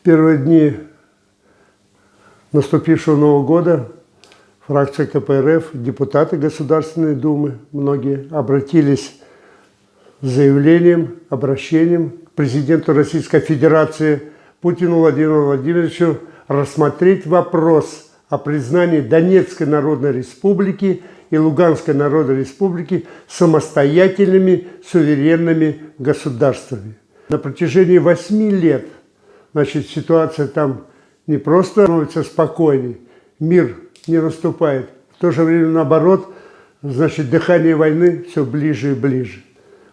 первые дни наступившего Нового года фракция КПРФ, депутаты Государственной Думы, многие обратились с заявлением, обращением к президенту Российской Федерации Путину Владимиру Владимировичу рассмотреть вопрос о признании Донецкой Народной Республики и Луганской Народной Республики самостоятельными суверенными государствами. На протяжении 8 лет, ситуация там не просто становится спокойней, мир не наступает, в то же время наоборот, дыхание войны все ближе и ближе.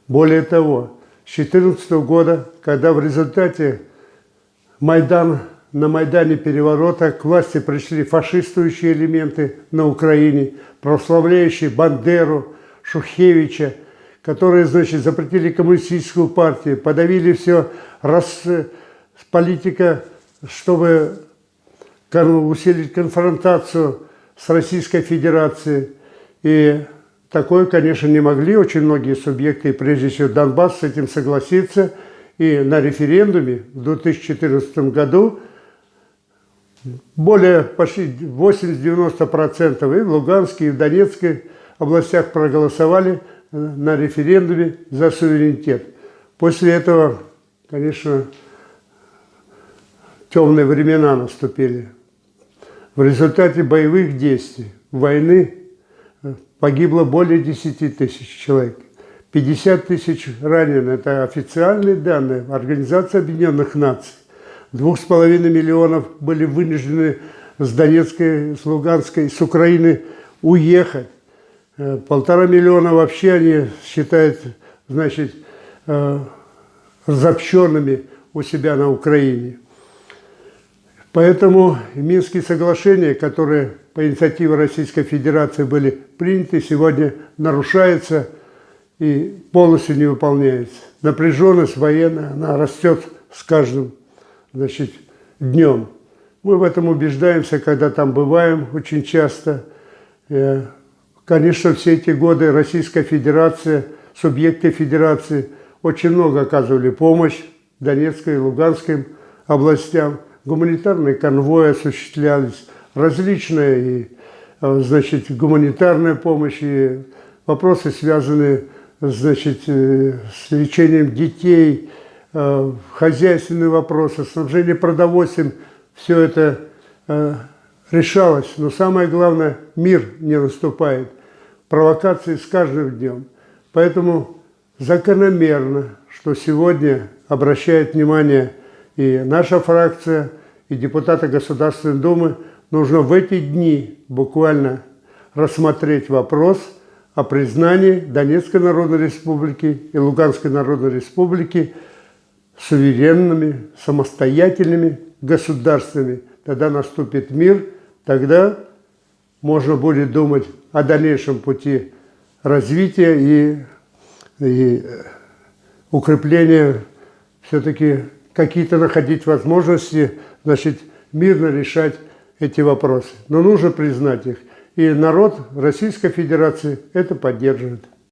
Более того, с 2014 года, когда в результате на Майдане переворота к власти пришли фашистующие элементы на Украине, прославляющие Бандеру, Шухевича, которые, запретили коммунистическую партию, подавили все политика, чтобы усилить конфронтацию с Российской Федерацией. И такое, конечно, не могли очень многие субъекты, и прежде всего Донбасс, с этим согласиться. И на референдуме в 2014 году более почти 80-90% и в Луганской, и в Донецкой областях проголосовали на референдуме за суверенитет. После этого, конечно, темные времена наступили. В результате боевых действий, войны погибло более 10 тысяч человек. 50 тысяч ранены. Это официальные данные Организации Объединенных Наций. 2,5 миллионов были вынуждены с Донецкой, с Луганской, с Украины уехать. 1,5 миллиона вообще они считают, разобщенными у себя на Украине. Поэтому Минские соглашения, которые по инициативе Российской Федерации были приняты, сегодня нарушаются и полностью не выполняются. Напряженность военная, она растет с каждым днем. Мы в этом убеждаемся, когда там бываем очень часто. Конечно, все эти годы Российская Федерация, субъекты Федерации очень много оказывали помощь Донецкой и Луганской областям. Гуманитарные конвои осуществлялись, различная гуманитарная помощь, и вопросы, связанные с лечением детей, хозяйственные вопросы, снабжение продовольствием, все это решалось. Но самое главное, мир не наступает, провокации с каждым днем. Поэтому закономерно, что сегодня обращает внимание и наша фракция, и депутаты Государственной Думы, нужно в эти дни буквально рассмотреть вопрос о признании Донецкой Народной Республики и Луганской Народной Республики суверенными, самостоятельными государствами. Тогда наступит мир, тогда можно будет думать о дальнейшем пути развития и укрепления, все-таки какие-то находить возможности, мирно решать эти вопросы. Но нужно признать их. И народ Российской Федерации это поддерживает.